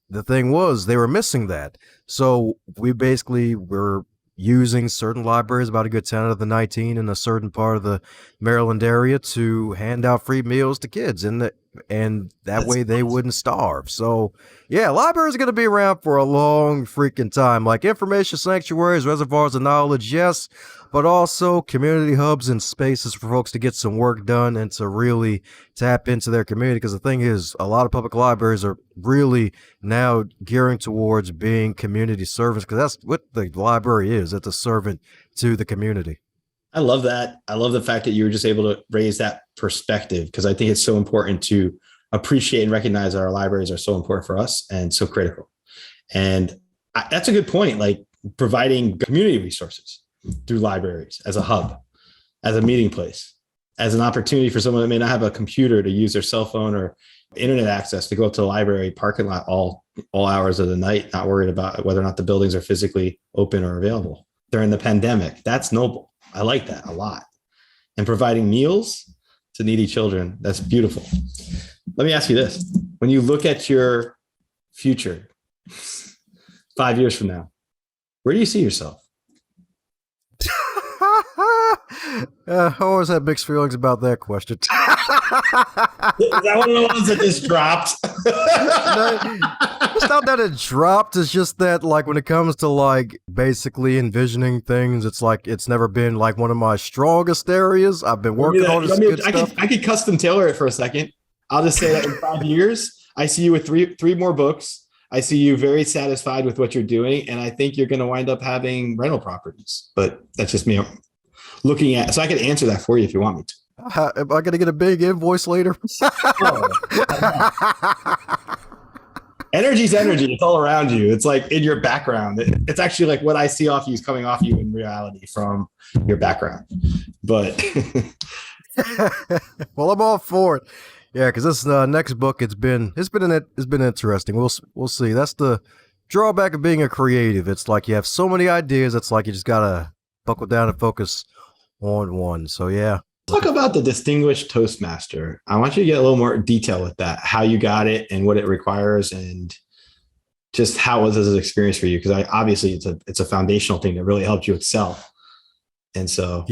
the thing was, they were missing that. So we basically were using certain libraries, about a good 10 out of the 19 in a certain part of the Maryland area, to hand out free meals to kids, and that way they wouldn't starve. So yeah, libraries are going to be around for a long freaking time. Like information sanctuaries, reservoirs of knowledge, yes, but also community hubs and spaces for folks to get some work done and to really tap into their community. Because the thing is, a lot of public libraries are really now gearing towards being community servants, because that's what the library is. It's a servant to the community.
I love that. I love the fact that you were just able to raise that perspective, because I think it's so important to appreciate and recognize that our libraries are so important for us and so critical. And that's a good point, like providing community resources through libraries as a hub, as a meeting place, as an opportunity for someone that may not have a computer to use their cell phone or internet access to go up to the library parking lot all all hours of the night, not worried about whether or not the buildings are physically open or available during the pandemic. That's noble. I like that a lot. And providing meals to needy children. That's beautiful. Let me ask you this. When you look at your future 5 years from now, where do you see yourself?
I always had mixed feelings about that question.
Is that one of the ones that just dropped?
No, it's not that it dropped. It's just that, like, when it comes to, like, basically envisioning things, it's like it's never been, like, one of my strongest areas. I've been working on this good stuff.
I could custom tailor it for a second. I'll just say that in 5 years, I see you with three more books. I see you very satisfied with what you're doing, and I think you're going to wind up having rental properties. But that's just me looking at. So I could answer that for you if you want me to.
Am I going to get a big invoice later?
Energy's energy. It's all around you. It's like in your background. It's actually like what I see off you is coming off you in reality from your background. But
well, I'm all for it. Yeah, because this next book, it's been interesting. We'll see. That's the drawback of being a creative. It's like you have so many ideas. It's like you just gotta buckle down and focus on one. So yeah.
Talk about the Distinguished Toastmaster. I want you to get a little more detail with that, how you got it and what it requires, and just how was this an experience for you? Because obviously it's a foundational thing that really helped you excel. And so,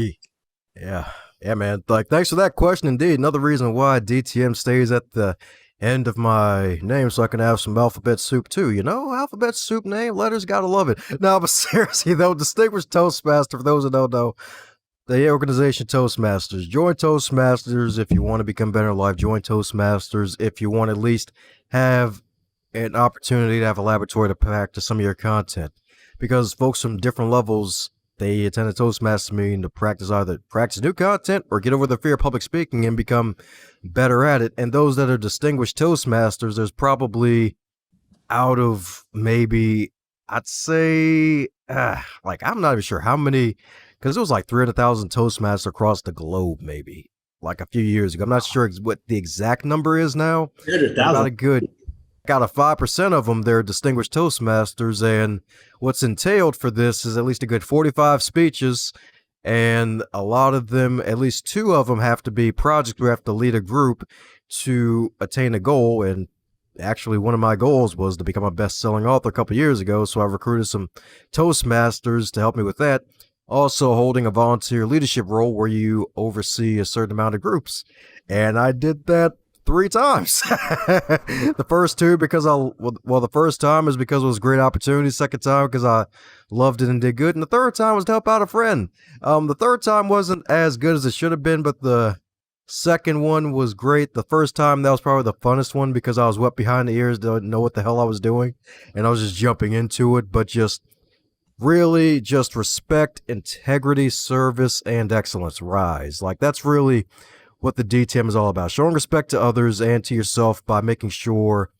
yeah, man. Like, thanks for that question. Indeed, another reason why DTM stays at the end of my name, so I can have some alphabet soup too. You know, alphabet soup name, letters, gotta love it. No, but seriously though, Distinguished Toastmaster, for those who don't know, the organization Toastmasters. Join Toastmasters if you want to become better in life. Join Toastmasters if you want to at least have an opportunity to have a laboratory to practice some of your content. Because folks from different levels, they attend a Toastmasters meeting to either practice new content or get over the fear of public speaking and become better at it. And those that are distinguished Toastmasters, there's probably out of maybe, I'd say, like, I'm not even sure how many, because it was like 300,000 Toastmasters across the globe, maybe, like a few years ago. I'm not sure what the exact number is now. 300,000. Out of 5% of them, they're distinguished Toastmasters, and what's entailed for this is at least a good 45 speeches, and a lot of them, at least 2 of them, have to be projects where you have to lead a group to attain a goal. And actually, one of my goals was to become a best-selling author a couple years ago, so I recruited some Toastmasters to help me with that. Also holding a volunteer leadership role where you oversee a certain amount of groups, and I did that 3 times. The first 2 because the first time is because it was a great opportunity. Second time because I loved it and did good. And the third time was to help out a friend. The third time wasn't as good as it should have been, but the second one was great. The first time, that was probably the funnest one because I was wet behind the ears, didn't know what the hell I was doing, and I was just jumping into it. But just really just respect, integrity, service, and excellence rise. Like, that's really what the DTM is all about. Showing respect to others and to yourself by making sure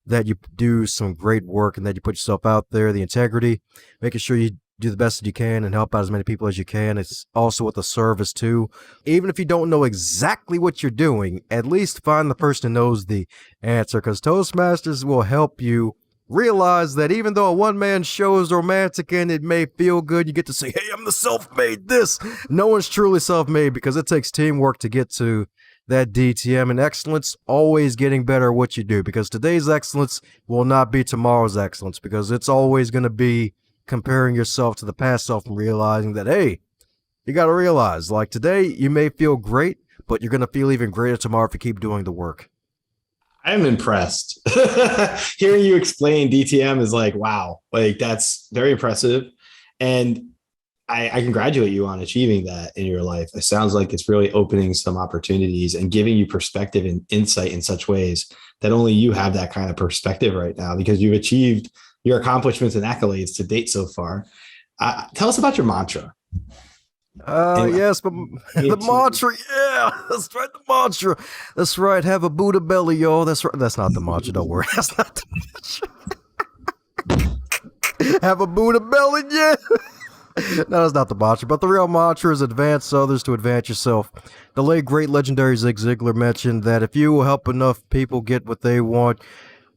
that you do some great work and that you put yourself out there. The integrity, making sure you do the best that you can and help out as many people as you can. It's also with the service too. Even if you don't know exactly what you're doing, at least find the person who knows the answer, because Toastmasters will help you realize that even though a one-man show is romantic and it may feel good, you get to say, hey, I'm the self-made this. No one's truly self-made because it takes teamwork to get to that DTM, and excellence, always getting better at what you do, because today's excellence will not be tomorrow's excellence, because it's always going to be comparing yourself to the past self and realizing that, hey, you got to realize, like, today you may feel great, but you're going to feel even greater tomorrow if you keep doing the work.
I am impressed. Hearing you explain DTM is like, wow, like, that's very impressive. And I congratulate you on achieving that in your life. It sounds like it's really opening some opportunities and giving you perspective and insight in such ways that only you have that kind of perspective right now, because you've achieved your accomplishments and accolades to date so far. Tell us about your mantra.
Yes, but the mantra, yeah, that's right, the mantra. That's right, have a Buddha belly, y'all. That's right. That's not the mantra, don't worry. That's not the mantra. Have a Buddha belly, yeah. No, that's not the mantra, but the real mantra is advance others to advance yourself. The late, great, legendary Zig Ziglar mentioned that if you will help enough people get what they want,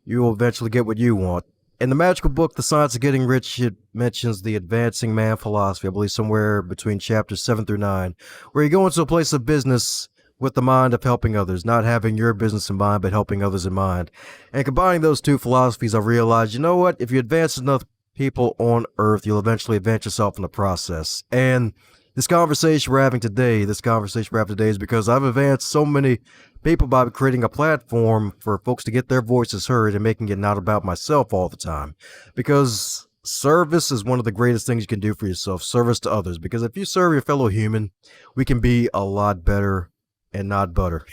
you will eventually get what you want. In the magical book, The Science of Getting Rich, it mentions the advancing man philosophy, I believe somewhere between chapters 7 through 9, where you go into a place of business with the mind of helping others, not having your business in mind, but helping others in mind. And combining those two philosophies, I realized, you know what? If you advance enough people on Earth, you'll eventually advance yourself in the process. And this conversation we're having today is because I've advanced so many people by creating a platform for folks to get their voices heard and making it not about myself all the time. Because service is one of the greatest things you can do for yourself, service to others. Because if you serve your fellow human, we can be a lot better and not butter.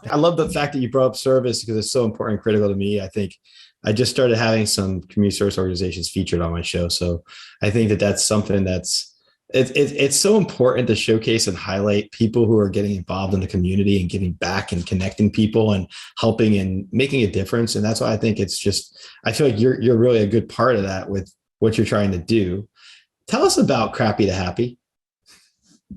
I love the fact that you brought up service because it's so important and critical to me. I think I just started having some community service organizations featured on my show. So I think that that's something it's so important to showcase and highlight people who are getting involved in the community and giving back and connecting people and helping and making a difference. And that's why I think I feel like you're really a good part of that with what you're trying to do. Tell us about Crappy to Happy.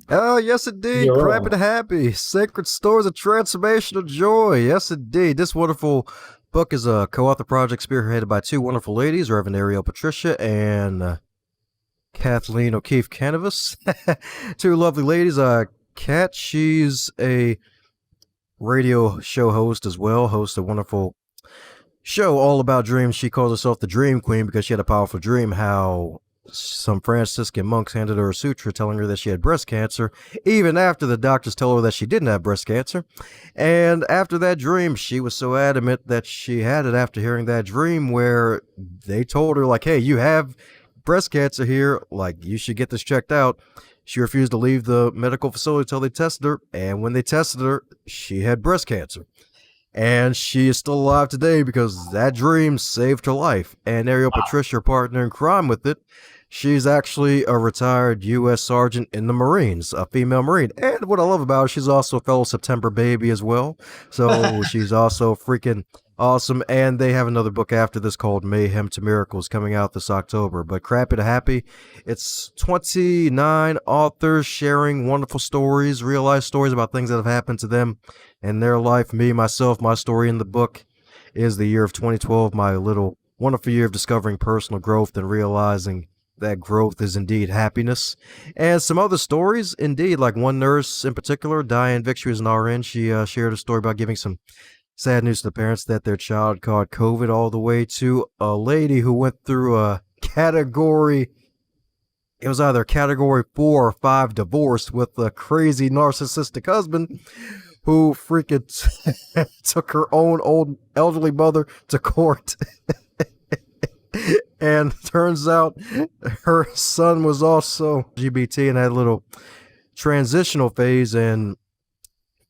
Oh, yes, indeed. Crappy to Happy, Sacred Stories of Transformational Joy. Yes, indeed. This wonderful book is a co-author project spearheaded by two wonderful ladies, Reverend Ariel Patricia and Kathleen O'Keefe Canavas. Two lovely ladies. Kat, she's a radio show host as well, hosts a wonderful show all about dreams. She calls herself the Dream Queen because she had a powerful dream how some Franciscan monks handed her a sutra telling her that she had breast cancer, even after the doctors told her that she didn't have breast cancer. And after that dream, she was so adamant that she had it after hearing that dream where they told her, like, hey, you have breast cancer here, like, you should get this checked out. She refused to leave the medical facility until they tested her, and when they tested her, she had breast cancer. And she is still alive today because that dream saved her life. And Ariel Patricia, her partner in crime with it, she's actually a retired U.S. Sergeant in the Marines, a female Marine. And what I love about her, she's also a fellow September baby as well. So she's also freaking awesome. And they have another book after this called Mayhem to Miracles coming out this October. But Crappy to Happy, it's 29 authors sharing wonderful stories, real life stories about things that have happened to them in their life. Me, myself, my story in the book is the year of 2012, my little wonderful year of discovering personal growth and realizing that growth is indeed happiness. And some other stories, indeed, like one nurse in particular, Diane Vick, she was an RN. She shared a story about giving some sad news to the parents that their child caught COVID, all the way to a lady who went through a category, it was either category 4 or 5 divorce with a crazy narcissistic husband who freaking took her own old elderly mother to court. And turns out her son was also LGBT and had a little transitional phase and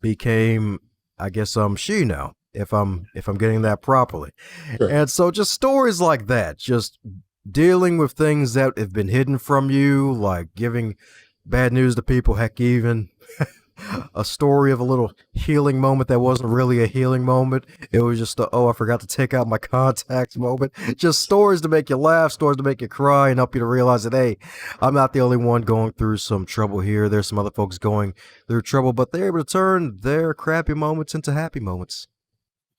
became, I guess she now, if I'm getting that properly. Sure. And so just stories like that, just dealing with things that have been hidden from you, like giving bad news to people, heck, even a story of a little healing moment that wasn't really a healing moment. It was just I forgot to take out my contacts moment. Just stories to make you laugh, stories to make you cry, and help you to realize that, hey, I'm not the only one going through some trouble here. There's some other folks going through trouble, but they're able to turn their crappy moments into happy moments.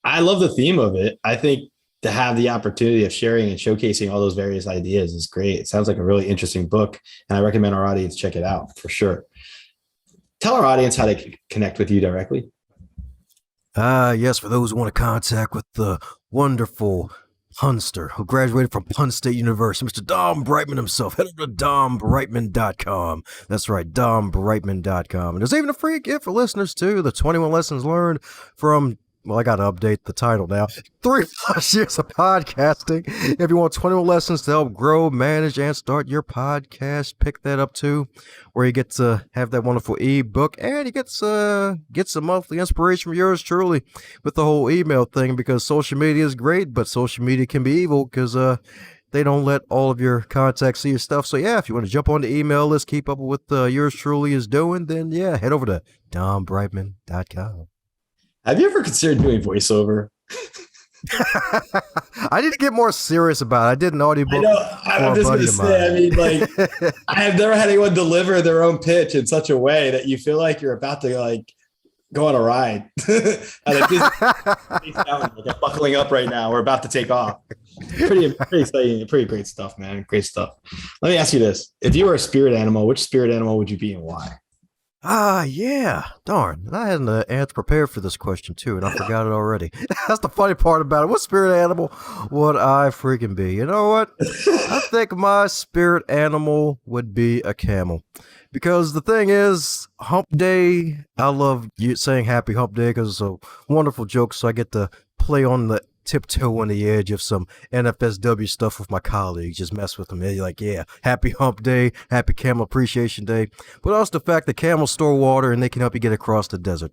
I love the theme of it. I think to have the opportunity of sharing and showcasing all those various ideas is great. It sounds like a really interesting book, and I recommend our audience check it out for sure. Tell our audience how they can connect with you directly.
Yes, for those who want to contact with the wonderful punster who graduated from Penn State University, Mr. Dom Brightmon himself, head over to dombrightmon.com. That's right, dombrightmon.com. And there's even a free gift for listeners, too, the 21 Lessons Learned from, well, I got to update the title now, 3+ years of podcasting. If you want 21 lessons to help grow, manage, and start your podcast, pick that up too, where you get to have that wonderful ebook, and you get some monthly inspiration from yours truly with the whole email thing, because social media is great, but social media can be evil because they don't let all of your contacts see your stuff. So yeah, if you want to jump on the email list, keep up with what yours truly is doing, then yeah, head over to dombrightmon.com.
Have you ever considered doing voiceover?
I need to get more serious about it. I did an audiobook.
I'm just going to say, I mean, like, I have never had anyone deliver their own pitch in such a way that you feel like you're about to, like, go on a ride. Like buckling up right now. We're about to take off. Pretty exciting, pretty great stuff, man. Great stuff. Let me ask you this. If you were a spirit animal, which spirit animal would you be and why?
Yeah. Darn. And I had an answer prepared for this question, too, and I forgot it already. That's the funny part about it. What spirit animal would I freaking be? You know what? I think my spirit animal would be a camel. Because the thing is, hump day, I love saying happy hump day because it's a wonderful joke, so I get to play on the tiptoe on the edge of some NFSW stuff with my colleagues, just mess with them. They're like, yeah, happy hump day, happy camel appreciation day. But also the fact that camels store water and they can help you get across the desert.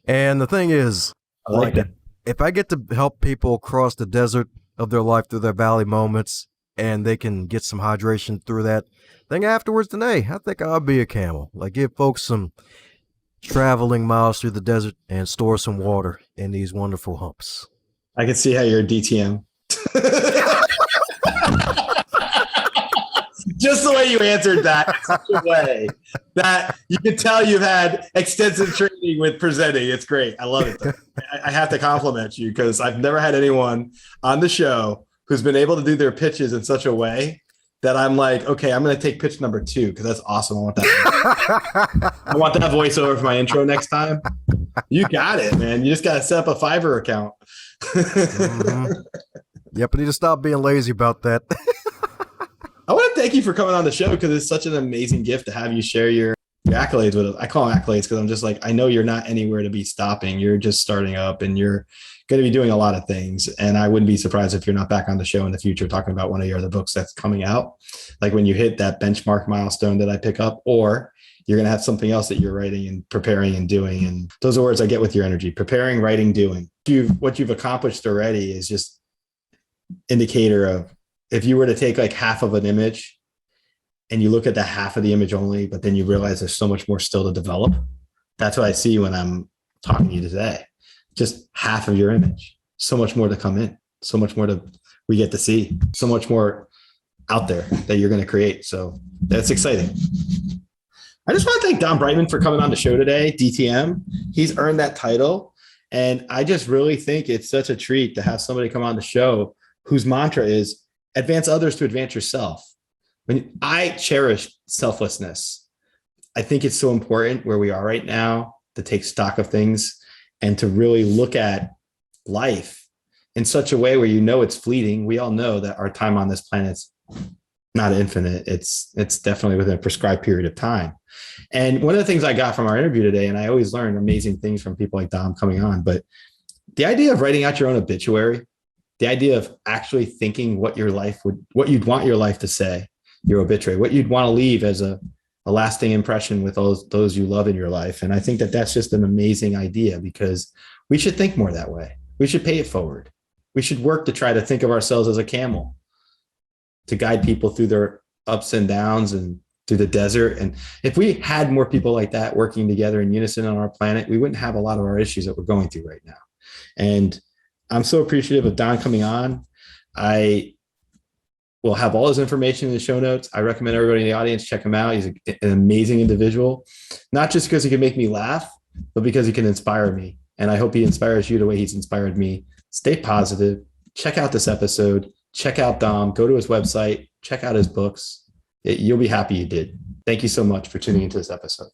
And the thing is,
I like that.
if I get to help people cross the desert of their life through their valley moments and they can get some hydration through that, then afterwards, then hey, I think I'll be a camel. Like give folks some traveling miles through the desert and store some water in these wonderful humps.
I can see how you're a DTM. Just the way you answered that in such a way that you can tell you've had extensive training with presenting. It's great. I love it. I have to compliment you because I've never had anyone on the show who's been able to do their pitches in such a way that I'm like, okay, I'm going to take pitch number 2 because that's awesome. I want that. I want that voiceover for my intro next time. You got it, man. You just got to set up a Fiverr account.
Mm-hmm. Yep, I need to stop being lazy about that.
I want to thank you for coming on the show because it's such an amazing gift to have you share your accolades with us. I call them accolades because I'm just like, I know you're not anywhere to be stopping. You're just starting up and you're going to be doing a lot of things. And I wouldn't be surprised if you're not back on the show in the future talking about one of your other books that's coming out. Like when you hit that benchmark milestone that I pick up, or you're going to have something else that you're writing and preparing and doing. And those are words I get with your energy: preparing, writing, doing. What you've accomplished already is just indicator of, if you were to take like half of an image and you look at the half of the image only, but then you realize there's so much more still to develop. That's what I see when I'm talking to you today. Just half of your image, so much more to come in, so much more we get to see, so much more out there that you're going to create. So that's exciting. I just want to thank Don Brightmon for coming on the show today, DTM. He's earned that title. And I just really think it's such a treat to have somebody come on the show whose mantra is advance others to advance yourself. When I cherish selflessness, I think it's so important where we are right now to take stock of things and to really look at life in such a way where you know it's fleeting. We all know that our time on this planet's not infinite. It's definitely within a prescribed period of time. And one of the things I got from our interview today, and I always learn amazing things from people like Dom coming on, but the idea of writing out your own obituary, the idea of actually thinking what you'd want your life to say, your obituary, what you'd want to leave as a lasting impression with those you love in your life. And I think that that's just an amazing idea because we should think more that way. We should pay it forward. We should work to try to think of ourselves as a camel to guide people through their ups and downs and through the desert. And if we had more people like that working together in unison on our planet, we wouldn't have a lot of our issues that we're going through right now. And I'm so appreciative of Don coming on. I will have all his information in the show notes. I recommend everybody in the audience check him out. He's an amazing individual, not just because he can make me laugh, but because he can inspire me. And I hope he inspires you the way he's inspired me. Stay positive. Check out this episode. Check out Dom. Go to his website. Check out his books. You'll be happy you did. Thank you so much for tuning into this episode.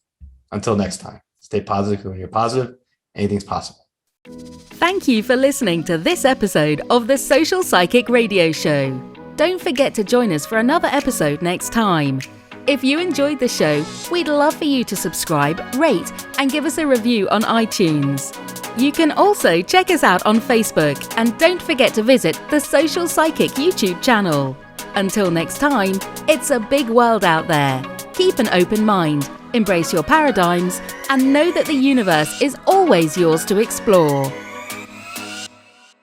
Until next time, stay positive. When you're positive, anything's possible.
Thank you for listening to this episode of the Social Psychic Radio Show. Don't forget to join us for another episode next time. If you enjoyed the show, we'd love for you to subscribe, rate, and give us a review on iTunes. You can also check us out on Facebook, and don't forget to visit the Social Psychic YouTube channel. Until next time, it's a big world out there. Keep an open mind, embrace your paradigms, and know that the universe is always yours to explore.